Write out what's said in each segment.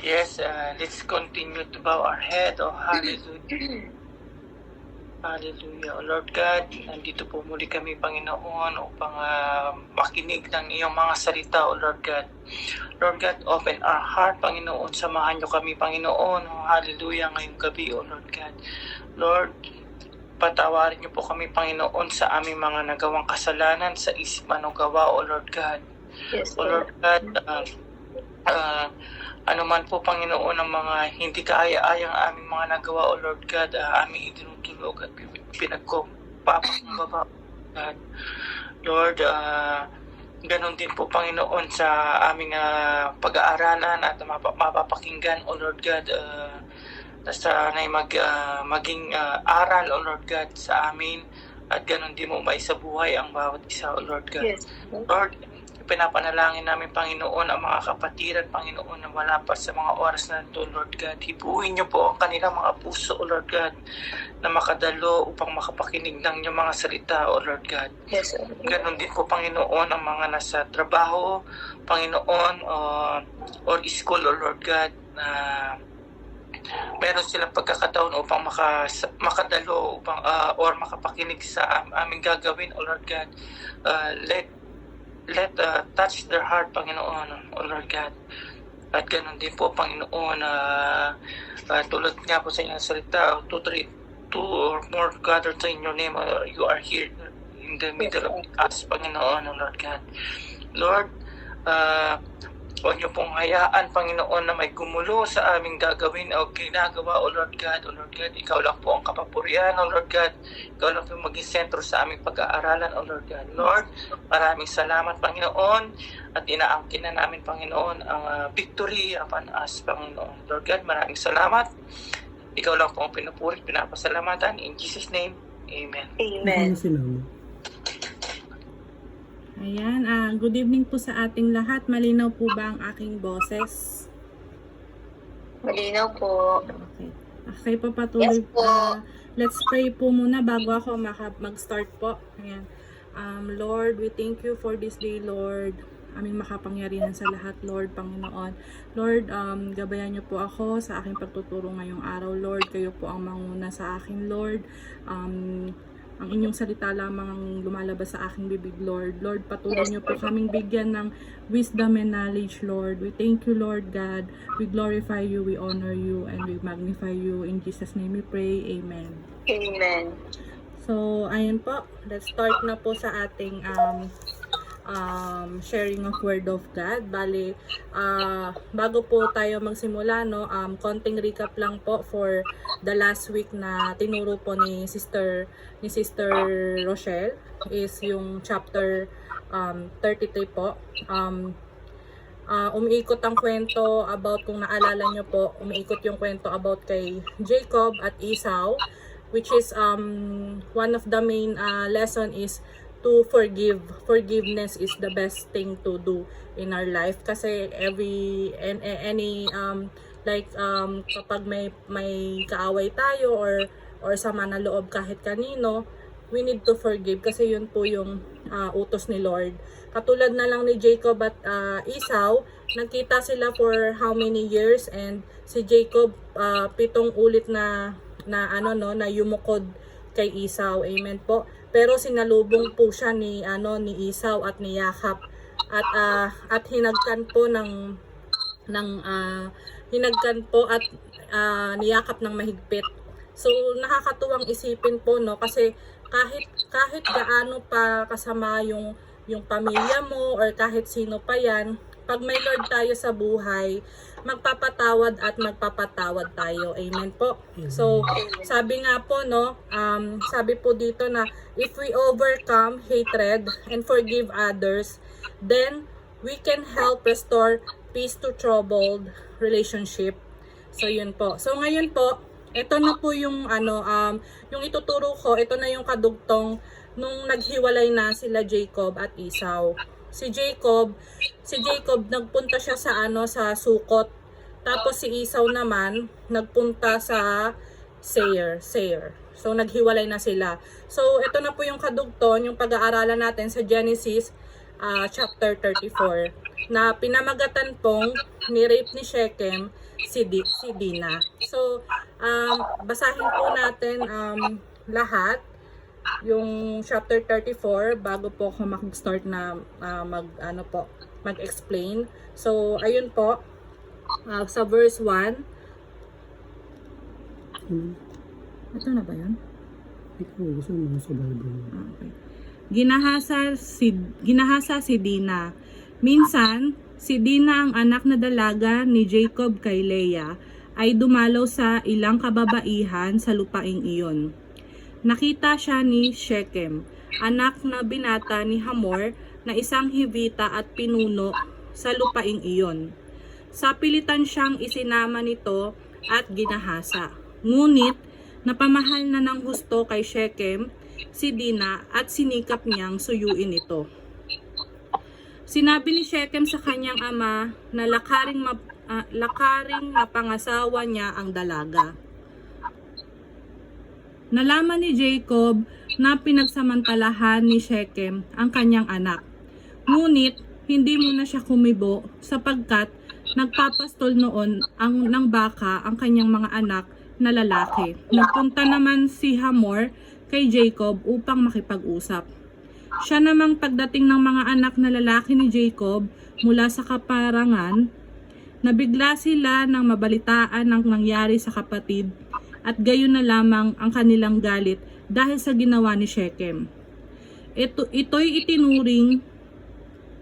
Yes, let's continue to bow our head. Oh, hallelujah. Hallelujah. O Lord God, nandito po muli kami, Panginoon, upang makinig ng iyong mga salita, O Lord God. Lord God, open our heart, Panginoon. Samahan niyo kami, Panginoon. Oh, hallelujah, ngayong gabi, O Lord God. Lord, patawarin niyo po kami, Panginoon, sa aming mga nagawang kasalanan, sa isip man o gawa, O Lord God. Yes, O Lord God, ano man po, Panginoon, ang mga hindi kaaya-ayang aming mga nagawa, O Lord God, aming idinutulog at pinagkupapakumbaba, God. Lord, ganon din po, Panginoon, sa aming pag-aaralan at mapapakinggan, O Lord God, na sana'y maging aral, O Lord God, sa amin, at ganon din mo may sa buhay ang bawat isa, O Lord God. Yes. Lord, pinapanalangin namin, Panginoon, ang mga kapatiran, Panginoon, na wala pa sa mga oras na ito, Lord God. Hibuin niyo po ang kanilang mga puso, O Lord God, na makadalo upang makapakinig ng inyong mga salita, O Lord God. Yes, sir. Ganon din po, Panginoon, ang mga nasa trabaho, Panginoon, or school, O Lord God, na meron silang pagkakataon upang makadalo upang, or makapakinig sa aming gagawin, O Lord God. Let touch their heart, Panginoon, O Lord God. At ganoon din po, Panginoon, tulad nga po sa inyong salita, two or more gathered in your name, you are here in the middle of us, Panginoon, O Lord God. Lord, huwag niyo pong hayaan, Panginoon, na may gumulo sa aming gagawin o ginagawa, O Lord God. O Lord God, ikaw lang po ang kapapurihan, O Lord God. Ikaw lang po maging sentro sa aming pag-aaralan, O Lord God. Lord, maraming salamat, Panginoon, at inaangkin na namin, Panginoon, ang victory upon us, Panginoon. Lord God, maraming salamat. Ikaw lang po ang pinupuri, pinapasalamatan. In Jesus' name, Amen. Amen. Ayan, good evening po sa ating lahat. Malinaw po ba ang aking boses? Malinaw po. Okay. Okay, papatuloy. Yes po. Let's pray po muna bago ako mag-start po. Ayan. Lord, we thank you for this day, Lord. Aming makapangyarihan sa lahat, Lord, Panginoon. Lord, gabayan niyo po ako sa aking pagtuturo ngayong araw, Lord. Kayo po ang manguna sa akin, Lord. Ang inyong salita lamang ang lumalabas sa aking bibig, Lord. Lord, patuloy niyo po kaming bigyan ng wisdom and knowledge, Lord. We thank you, Lord God. We glorify you, we honor you, and we magnify you. In Jesus' name we pray. Amen. Amen. So, ayun po. Let's start na po sa ating sharing of Word of God. Bali, bago po tayo magsimula, no, konting recap lang po for the last week na tinuro po ni Sister Rochelle is yung chapter 33 po. Umiikot ang kwento about, kung naalala nyo po, umiikot yung kwento about kay Jacob at Esau, which is one of the main lesson is to forgive. Forgiveness is the best thing to do in our life kasi kapag may kaaway tayo or sama na loob kahit kanino, we need to forgive kasi yun po yung utos ni Lord. Katulad na lang ni Jacob at Esau, nagkita sila for how many years, and si Jacob 7 ulit na yumukod kay Esau. Amen po. Pero sinalubong po siya ni Esau at ni Jacob at hinagkan po at niyakap ng mahigpit. So nakakatuwang isipin po, no, kasi kahit gaano pa kasama yung pamilya mo or kahit sino pa yan, pag may Lord tayo sa buhay, magpapatawad at magpapatawad tayo. Amen po. So, sabi nga po, no, sabi po dito na if we overcome hatred and forgive others, then we can help restore peace to troubled relationship. So, yun po. So, ngayon po, ito na po yung yung ituturo ko, ito na yung kadugtong nung naghiwalay na sila Jacob at Esau. Si Jacob nagpunta siya sa Sukot. Tapos si Esau naman nagpunta sa Seir. So naghiwalay na sila. So ito na po yung kadugtong, yung pag-aaralan natin sa Genesis chapter 34 na pinamagatan pong ni-rape ni Shechem si Dina. So, basahin po natin lahat yung chapter 34 bago po ako mag-start na mag-explain. So, ayun po, sa verse 1. Ito na ba yan? Ikaw, gusto mo sa Bible. Okay. Ginahasa si Dina. Minsan, si Dina ang anak na dalaga ni Jacob kay Leah ay dumalaw sa ilang kababaihan sa lupaing iyon. Nakita siya ni Shechem, anak na binata ni Hamor na isang Hivita at pinuno sa lupaing iyon. Sapilitan siyang isinama nito at ginahasa. Ngunit napamahal na ng husto kay Shechem si Dina at sinikap niyang suyuin ito. Sinabi ni Shechem sa kanyang ama na lakaring mapangasawa niya ang dalaga. Nalaman ni Jacob na pinagsamantalahan ni Shechem ang kanyang anak. Ngunit hindi muna siya kumibo sapagkat nagpapastol noon ng baka ang kanyang mga anak na lalaki. Nagpunta naman si Hamor kay Jacob upang makipag-usap. Siya namang pagdating ng mga anak na lalaki ni Jacob mula sa kaparangan, nabigla sila nang mabalitaan ang nangyari sa kapatid at gayon na lamang ang kanilang galit dahil sa ginawa ni Shechem. Ito'y itinuring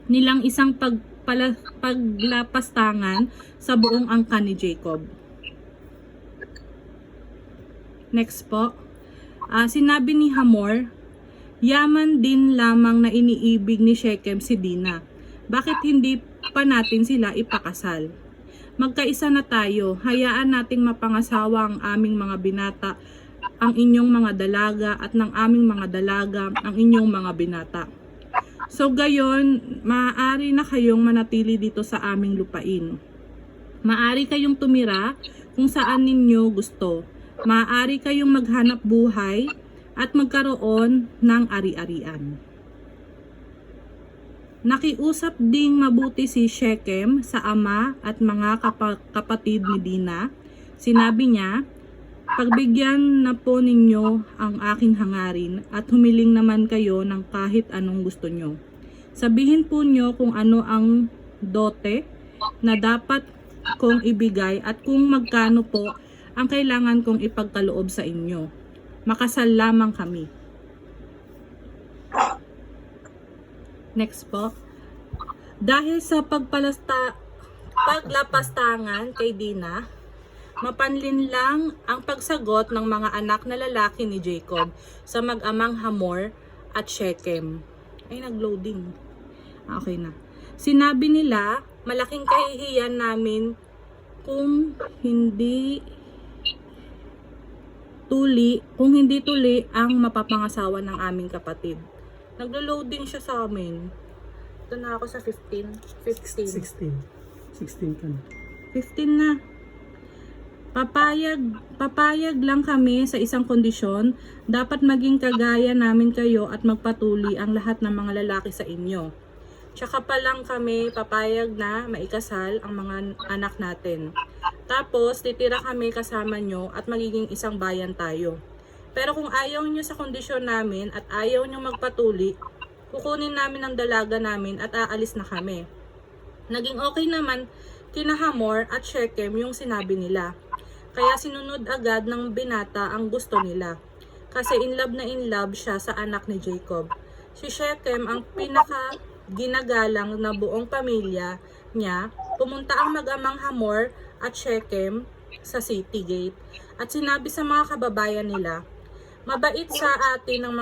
nilang isang paglapastangan sa buong angkan ni Jacob. Next po. Sinabi ni Hamor, yaman din lamang na iniibig ni Shechem si Dina. Bakit hindi pa natin sila ipakasal? Magkaisa na tayo, hayaan nating mapangasawa ang aming mga binata, ang inyong mga dalaga at ng aming mga dalaga, ang inyong mga binata. So gayon, maaari na kayong manatili dito sa aming lupain. Maaari kayong tumira kung saan ninyo gusto. Maaari kayong maghanap buhay at magkaroon ng ari-arian. Nakiusap ding mabuti si Shechem sa ama at mga kapatid ni Dina. Sinabi niya, pagbigyan na po ninyo ang aking hangarin at humiling naman kayo ng kahit anong gusto nyo. Sabihin po nyo kung ano ang dote na dapat kong ibigay at kung magkano po ang kailangan kong ipagkaloob sa inyo. Makasal lamang kami. Next po. Dahil sa paglapastangan kay Dina, mapanlin lang ang pagsagot ng mga anak na lalaki ni Jacob sa mag-amang Hamor at Shechem. Ay, nag-loading. Okay na. Sinabi nila, malaking kahihiyan namin kung hindi tuli ang mapapangasawa ng aming kapatid. Naglo-loading siya sa amin. Ito na ako sa 16 ka na. 15 na. Papayag lang kami sa isang kondisyon, dapat maging kagaya namin kayo at magpatuli ang lahat ng mga lalaki sa inyo. Tsaka pa lang kami papayag na maikasal ang mga anak natin. Tapos, titira kami kasama nyo at magiging isang bayan tayo. Pero kung ayaw nyo sa kondisyon namin at ayaw nyo magpatuli, kukunin namin ang dalaga namin at aalis na kami. Naging okay naman kina Hamor at Shechem yung sinabi nila. Kaya sinunod agad ng binata ang gusto nila. Kasi in love siya sa anak ni Jacob. Si Shechem ang pinaka ginagalang na buong pamilya niya. Pumunta ang mag-amang Hamor at Shechem sa city gate at sinabi sa mga kababayan nila, mabait sa atin ang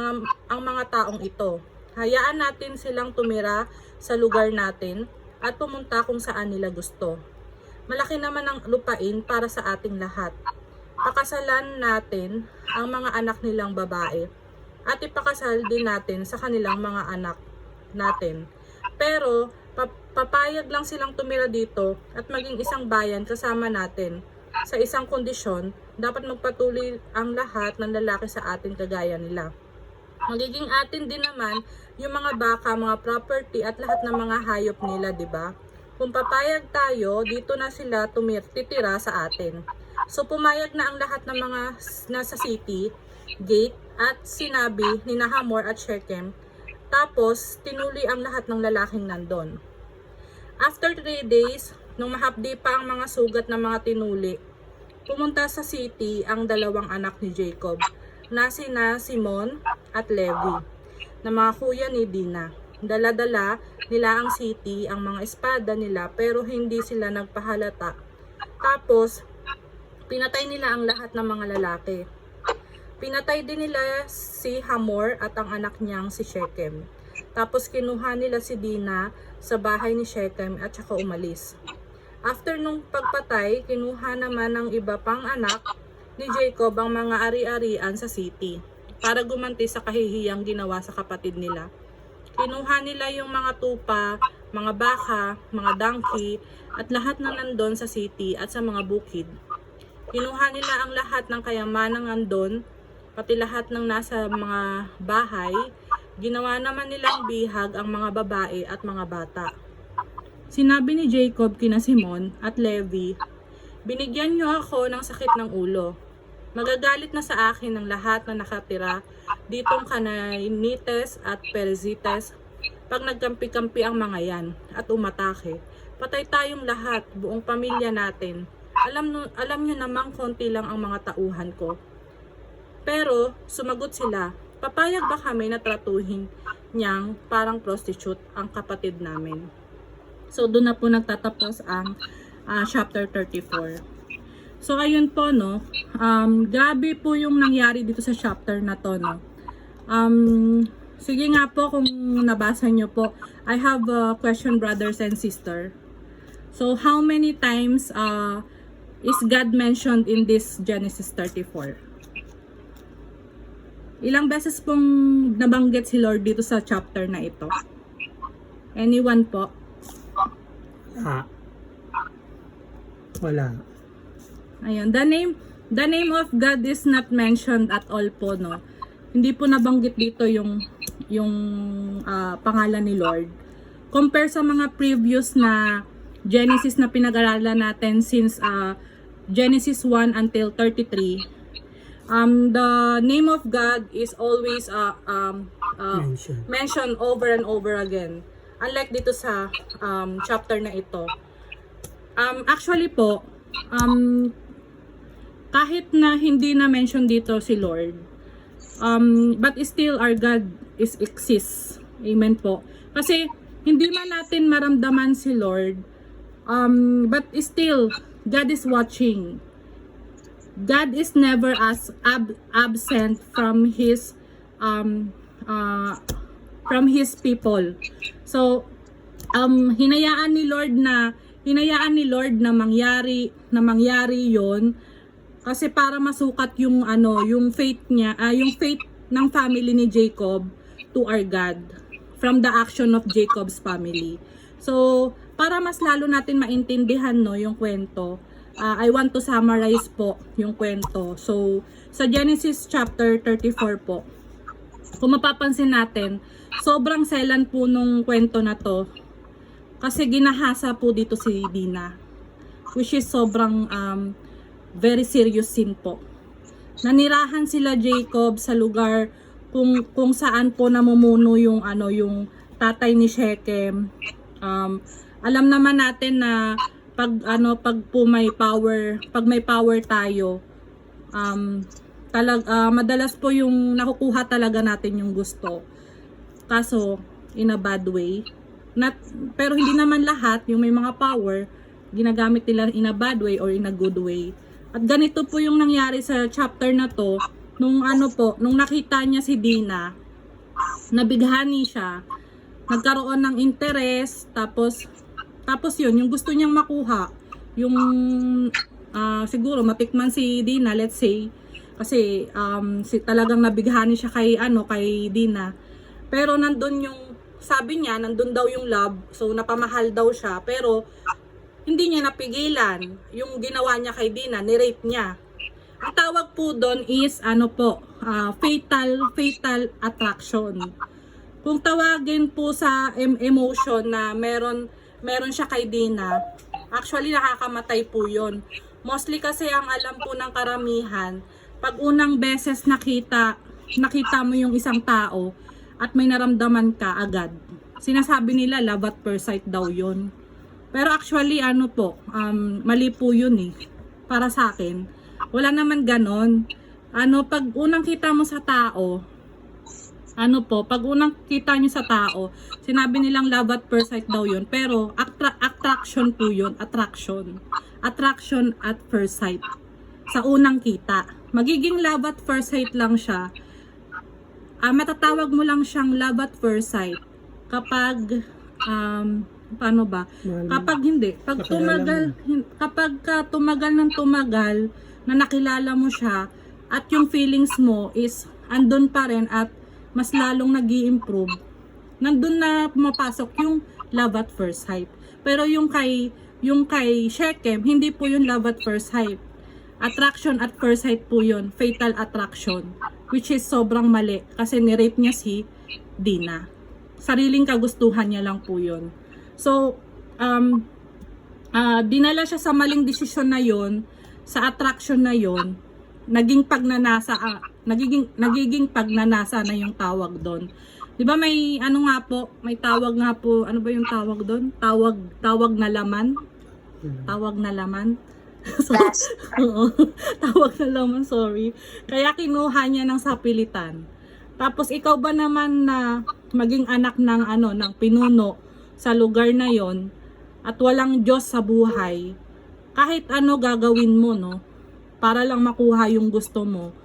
mga taong ito. Hayaan natin silang tumira sa lugar natin at pumunta kung saan nila gusto. Malaki naman ang lupain para sa ating lahat. Pakasalan natin ang mga anak nilang babae at ipakasal din natin sa kanilang mga anak natin. Pero papayag lang silang tumira dito at maging isang bayan kasama natin. Sa isang kondisyon, dapat magpatuloy ang lahat ng lalaki sa atin kagaya nila. Magiging atin din naman yung mga baka, mga property at lahat ng mga hayop nila, 'di ba? Kung papayag tayo, dito na sila titira sa atin. So pumayag na ang lahat ng mga nasa city, gate, at sinabi ni Hamor at Shechem. Tapos tinuli ang lahat ng lalaking nandun. After 3 days, nung mahapdi pa ang mga sugat ng mga tinuli, pumunta sa city ang dalawang anak ni Jacob, na sina Simon at Levi, na mga kuya ni Dina. Dala-dala nila ang city, ang mga espada nila, pero hindi sila nagpahalata. Tapos, pinatay nila ang lahat ng mga lalaki. Pinatay din nila si Hamor at ang anak niyang si Shechem. Tapos kinuha nila si Dina sa bahay ni Shechem at saka umalis. After nung pagpatay, kinuha naman ng iba pang anak ni Jacob ang mga ari-arian sa city para gumanti sa kahihiyang ginawa sa kapatid nila. Kinuha nila yung mga tupa, mga baka, mga donkey at lahat na nandun sa city at sa mga bukid. Kinuha nila ang lahat ng kayamanang nandun, pati lahat ng nasa mga bahay. Ginawa naman nilang bihag ang mga babae at mga bata. Sinabi ni Jacob kina Simon at Levi, "Binigyan niyo ako ng sakit ng ulo. Magagalit na sa akin ang lahat na nakatira ditong Canaanites at Perizzites pag nagkampi-kampi ang mga yan at umatake. Patay tayong lahat, buong pamilya natin. Alam niyo namang konti lang ang mga tauhan ko." Pero sumagot sila, "Papayag ba kami na tratuhin niyang parang prostitute ang kapatid namin?" So doon na po nagtatapos ang chapter 34. So ayun po, no, grabe po yung nangyari dito sa chapter na to, no. Sige nga po kung nabasa nyo po. I have a question, brothers and sister. So how many times is God mentioned in this Genesis 34? Ilang beses pong nabanggit si Lord dito sa chapter na ito? Anyone po? Wala. Ayun, the name of God is not mentioned at all po, no. Hindi po nabanggit dito yung pangalan ni Lord. Compare sa mga previous na Genesis na pinag-aralan natin since Genesis 1 until 33. The name of God is always mentioned over and over again. Unlike dito sa chapter na ito. Actually po, kahit na hindi na mention dito si Lord, but still our God exists. Amen po. Kasi hindi man natin maramdaman si Lord, but still God is watching. God is never absent from his people. So hinayaan ni Lord na mangyari 'yon kasi para masukat yung yung faith niya, yung faith ng family ni Jacob to our God from the action of Jacob's family. So para mas lalo natin maintindihan yung kwento, I want to summarize po yung kwento. So sa Genesis chapter 34 po, kung mapapansin natin, sobrang selan po nung kwento na to kasi ginahasa po dito si Dina, which is sobrang very serious sin po. Nanirahan sila Jacob sa lugar kung saan po namumuno yung tatay ni Shechem. Alam naman natin na pag may power tayo, madalas po yung nakukuha talaga natin yung gusto. Kaso in a bad way. Pero hindi naman lahat yung may mga power ginagamit nila in a bad way or in a good way. At ganito po yung nangyari sa chapter na to, nung nakita niya si Dina, nabighani siya, nagkaroon ng interest, tapos yun, yung gusto niyang makuha, yung siguro matikman si Dina, let's say, kasi talagang nabighani siya kay Dina. Pero nandun yung, sabi niya, nandun daw yung love, so napamahal daw siya, pero hindi niya napigilan yung ginawa niya kay Dina, ni-rape niya. Ang tawag po doon is fatal attraction. Kung tawagin po sa emotion na meron meron siya kay Dina, actually nakakamatay po yun. Mostly kasi ang alam po ng karamihan, pag unang beses nakita mo yung isang tao at may naramdaman ka agad, sinasabi nila love at first sight daw yun. Pero actually ano po, mali po yun eh. Para sa akin, wala naman ganon. Pag unang kita mo sa tao, pag unang kita nyo sa tao, sinabi nilang love at first sight daw yun. Pero attraction po yun, attraction. Attraction at first sight. Sa unang kita. Magiging love at first sight lang siya. Matatawag mo lang siyang love at first sight kapag, paano ba? Kapag hindi. Pag tumagal ng tumagal, na nakilala mo siya, at yung feelings mo is andun pa rin at mas lalong nag-i-improve, nandun na pumapasok yung love at first sight. Pero yung kay Shekem, hindi po yung love at first sight. Attraction at first sight po yun, fatal attraction, which is sobrang mali kasi ni-rape niya si Dina. Sariling kagustuhan niya lang po yun. So, dinala siya sa maling desisyon na yun, sa attraction na yun, naging pagnanasa na yung tawag doon. 'Di ba may may tawag nga po, ano ba yung tawag doon? Tawag na laman. Tawag na laman. Tawag na laman, sorry. Kaya kinuha niya ng sapilitan. Tapos ikaw ba naman na maging anak ng ng pinuno sa lugar na yon at walang Diyos sa buhay, kahit ano gagawin mo, no? Para lang makuha yung gusto mo.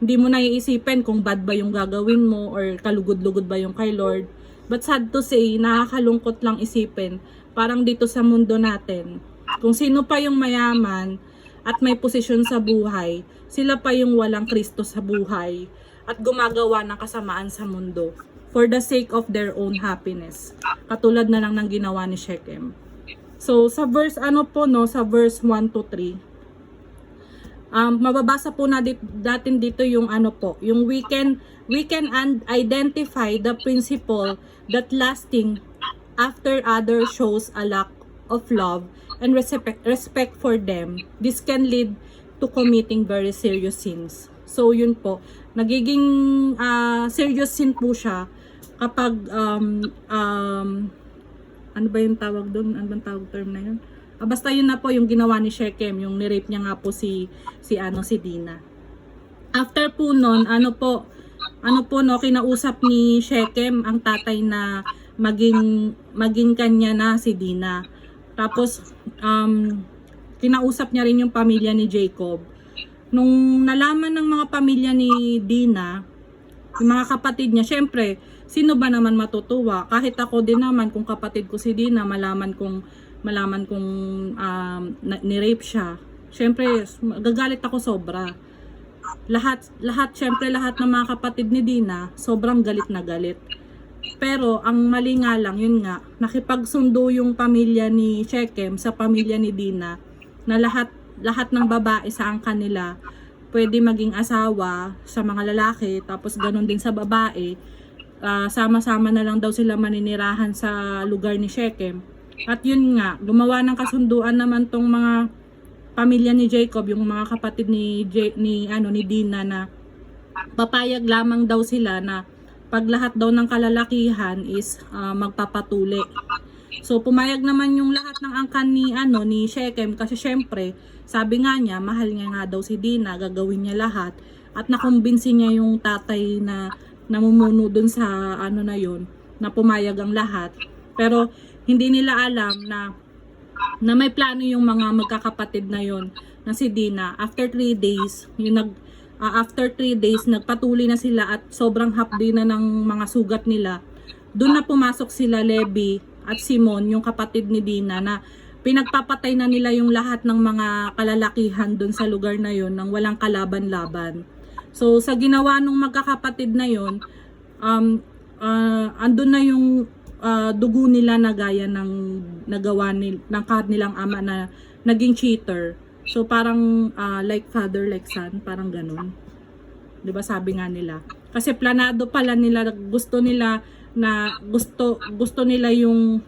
Hindi mo na iisipin kung bad ba yung gagawin mo or kalugod-lugod ba yung kay Lord. But sad to say, nakakalungkot lang isipin, parang dito sa mundo natin, kung sino pa yung mayaman at may posisyon sa buhay, sila pa yung walang Kristo sa buhay at gumagawa ng kasamaan sa mundo for the sake of their own happiness. Katulad na lang ng ginawa ni Shekem. So, sa verse sa verse 1 to 3, mababasa po natin dito yung yung we can identify the principle that lasting after others shows a lack of love and respect for them. This can lead to committing very serious sins. So yun po, nagiging serious sin po siya kapag ano ba yung tawag doon? Ano bang tawag term na yun? Basta yun na po yung ginawa ni Shekem, yung nirape niya nga po si Dina. After po nun, kinausap ni Shekem ang tatay na maging kanya na si Dina. Tapos kinausap niya rin yung pamilya ni Jacob. Nung nalaman ng mga pamilya ni Dina, yung mga kapatid niya, syempre, sino ba naman matutuwa? Kahit ako din naman, kung kapatid ko si Dina, malaman kong ni-rape siya. Syempre, gagalit ako sobra. Lahat ng mga kapatid ni Dina, sobrang galit na galit. Pero, ang mali nga lang, yun nga, nakipagsundo yung pamilya ni Shekem sa pamilya ni Dina, na lahat ng babae sa angkan nila, pwede maging asawa sa mga lalaki, tapos ganun din sa babae, sama-sama na lang daw sila maninirahan sa lugar ni Shekem. At yun nga, gumawa ng kasunduan naman tong mga pamilya ni Jacob, yung mga kapatid ni Dina, na papayag lamang daw sila na pag lahat daw ng kalalakihan is magpapatuli. So pumayag naman yung lahat ng angkan ni Shekem, kasi syempre sabi nga niya, mahal niya nga daw si Dina, gagawin niya lahat, at nakumbinsi niya yung tatay na namumuno dun sa na yun, na pumayag ang lahat. Pero hindi nila alam na may plano yung mga magkakapatid na yon, na si Dina. After 3 days, nagpatuli na sila at sobrang hapdi na ng mga sugat nila. Doon na pumasok sila Levi at Simon, yung kapatid ni Dina, na pinagpapatay na nila yung lahat ng mga kalalakihan doon sa lugar na yon nang walang kalaban-laban. So sa ginawa ng magkakapatid na yon, andun na yung dugo nila na gaya ng nagawa ng kanilang ama na naging cheater. So parang like father, like son, parang ganun. 'Di ba sabi nga nila? Kasi planado pala nila, gusto nila na gusto nila yung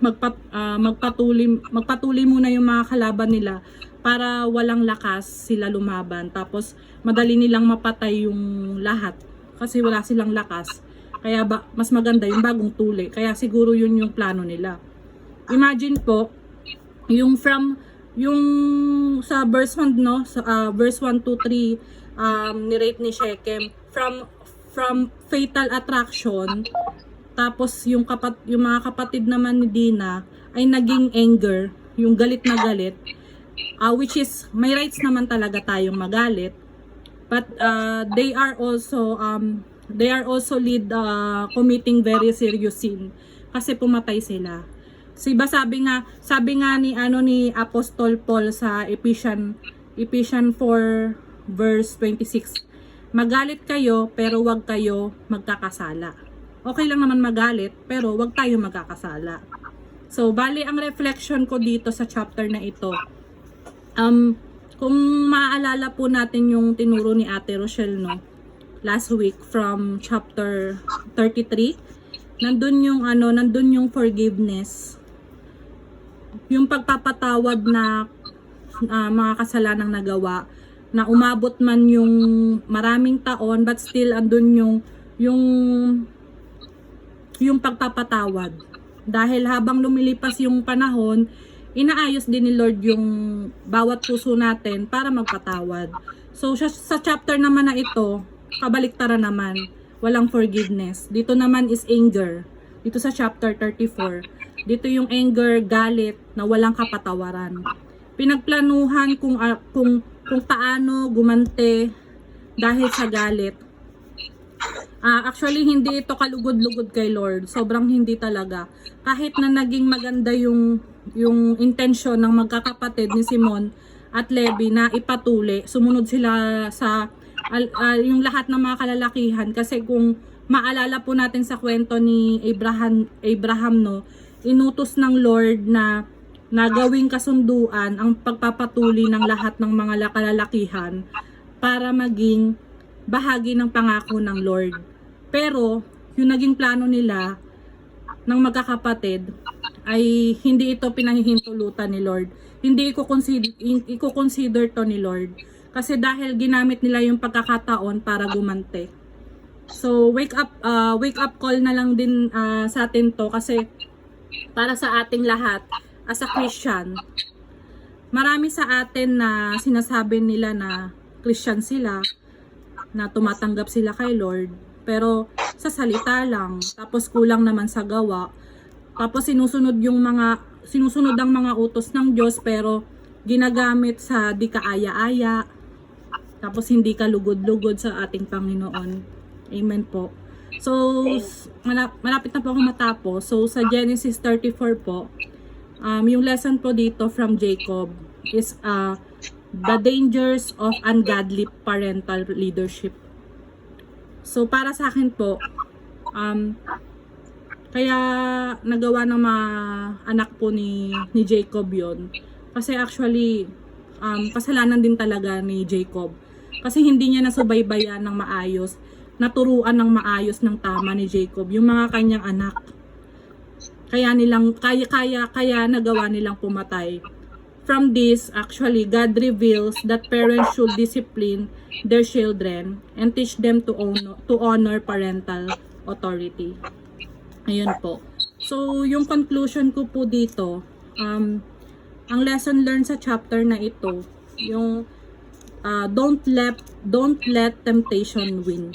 magpatuloy muna yung mga kalaban nila para walang lakas sila lumaban. Tapos madali nilang mapatay yung lahat kasi wala silang lakas. Kaya mas maganda yung bagong tuli. Kaya siguro yun yung plano nila. Imagine po, yung sa verse 1, no, sa verse 1 to 3, ni-rate ni Shechem from fatal attraction, tapos yung mga kapatid naman ni Dina ay naging anger, yung galit na galit, which is may rights naman talaga tayong magalit, but they are also committing very serious sin kasi pumatay sila. Sabi nga ni Apostol Paul sa Ephesians 4 verse 26, magalit kayo pero wag kayo magkakasala. Okay lang naman magalit pero wag tayo magkakasala. So bali ang reflection ko dito sa chapter na ito, kung maaalala po natin yung tinuro ni Ate Rochelle, no, last week from chapter 33, nandun yung forgiveness, yung pagpapatawad na mga kasalanang nagawa, na umabot man yung maraming taon but still andun yung pagpapatawad. Dahil habang lumilipas yung panahon, inaayos din ni Lord yung bawat puso natin para magpatawad. So sa chapter naman na ito, kabaliktaran naman, walang forgiveness. Dito naman is anger. Dito sa chapter 34, dito yung anger, galit na walang kapatawaran. Pinagplanuhan kung paano gumante dahil sa galit. Actually, hindi ito kalugod-lugod kay Lord. Sobrang hindi talaga. Kahit na naging maganda yung intention ng magkakapatid ni Simon at Levi na ipatuli, sumunod sila sa yung lahat ng mga kalalakihan. Kasi kung maalala po natin sa kwento ni Abraham, no, inutos ng Lord na gawing kasunduan ang pagpapatuli ng lahat ng mga kalalakihan para maging bahagi ng pangako ng Lord. Pero yung naging plano nila ng magkakapatid ay hindi ito pinahihintulutan ni Lord. Hindi i-consider to ni Lord. Kasi dahil ginamit nila yung pagkakataon para gumante. So wake up call na lang din sa atin to, kasi para sa ating lahat as a Christian, marami sa atin na sinasabi nila na Christian sila, na tumatanggap sila kay Lord, pero sa salita lang, tapos kulang naman sa gawa, tapos sinusunod ang mga utos ng Diyos pero ginagamit sa di kaaya-aya, tapos hindi ka lugod-lugod sa ating Panginoon. Amen po. So malapit na po ako matapos. So sa Genesis 34 po, yung lesson po dito from Jacob is the dangers of ungodly parental leadership. So para sa akin po, kaya nagawa ng mga anak po ni Jacob yon. Kasi actually, kasalanan din talaga ni Jacob. Kasi hindi niya nasubaybayan ng maayos, naturuan ng maayos ng tama ni Jacob yung mga kanyang anak. Kaya nagawa nilang pumatay. From this, actually, God reveals that parents should discipline their children and teach them to honor parental authority. Ayun po. So, yung conclusion ko po dito, ang lesson learned sa chapter na ito, yung don't let temptation win.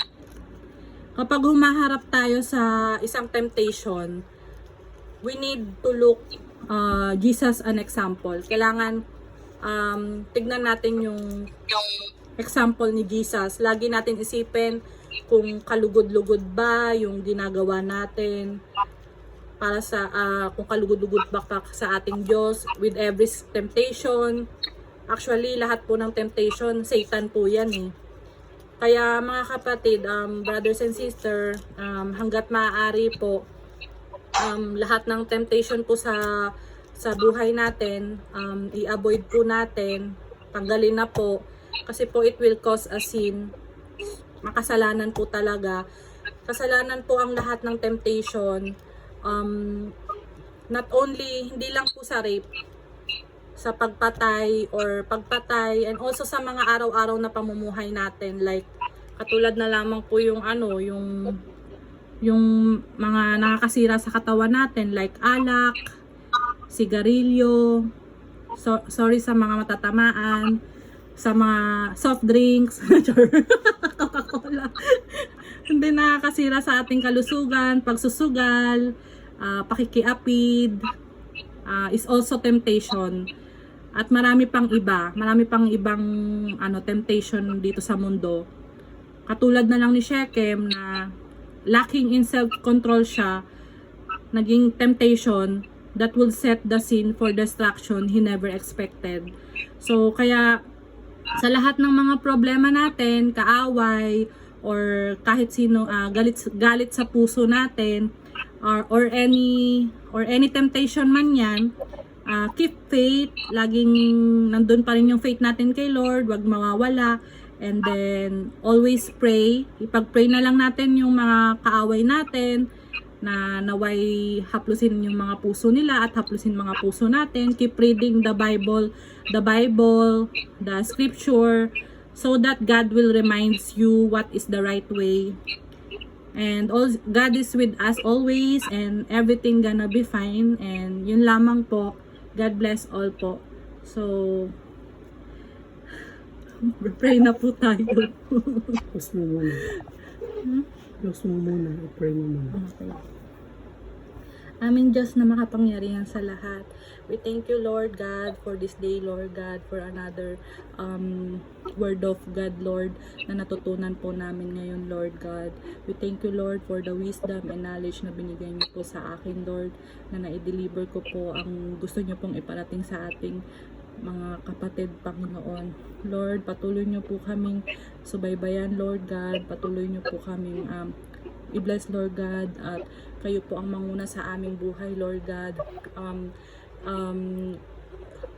Kapag humaharap tayo sa isang temptation, we need to look Jesus an example. Kailangan tignan natin yung example ni Jesus. Lagi natin isipin kung kalugod-lugod ba yung ginagawa natin para sa kung kalugod-lugod ba sa ating Diyos with every temptation. Actually, lahat po ng temptation, Satan po yan eh. Kaya mga kapatid, brothers and sisters, hanggat maaari po, lahat ng temptation po sa buhay natin, i-avoid po natin, tanggalin na po, kasi po it will cause a sin, makasalanan po talaga. kasalanan po ang lahat ng temptation. Not only, hindi lang po sa rape, sa pagpatay and also sa mga araw-araw na pamumuhay natin, like katulad na lamang po yung yung mga nakakasira sa katawan natin, like alak, sigarilyo, sorry sa mga matatamaan, sa mga soft drinks, Coca-Cola. Hindi nakakasira sa ating kalusugan, pagsusugal, pakikiapid, is also temptation. At marami pang ibang temptation dito sa mundo. Katulad na lang ni Shechem na lacking in self-control siya, naging temptation that will set the scene for destruction he never expected. So kaya sa lahat ng mga problema natin, kaaway, or kahit sino, galit sa puso natin, or any temptation man yan, keep faith, laging nandun pa rin yung faith natin kay Lord, wag mawawala, and then always pray. Ipag-pray na lang natin yung mga kaaway natin, na naway haplusin yung mga puso nila at haplusin mga puso natin. Keep reading the Bible, the scripture, so that God will remind you what is the right way. And God is with us always, and everything gonna be fine. And yun lamang po. God bless all po. So, pray na po tayo. Pause mo muna. Pause mo muna. I-pray mo muna. Okay. Aming Diyos na makapangyarihan sa lahat. We thank you, Lord God, for this day, Lord God, for another word of God, Lord, na natutunan po namin ngayon, Lord God. We thank you, Lord, for the wisdom and knowledge na binigay niyo po sa akin, Lord, na na-deliver ko po ang gusto niyo pong iparating sa ating mga kapatid, Panginoon. Lord, patuloy niyo po kaming subaybayan, Lord God. Patuloy niyo po kaming i-bless, Lord God, at kayo po ang manguna sa aming buhay, Lord God.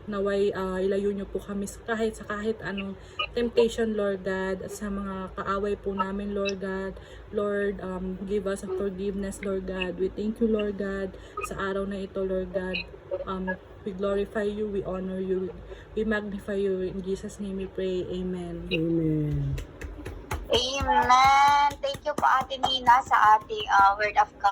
Naway ilayo niyo po kami sa kahit anong temptation, Lord God, at sa mga kaaway po namin, Lord God. Lord, give us a forgiveness, Lord God. We thank you, Lord God, sa araw na ito, Lord God. We glorify you, we honor you, we magnify you. In Jesus' name we pray. Amen. Amen. Amen. Thank you po Ate Nina sa ating word of God.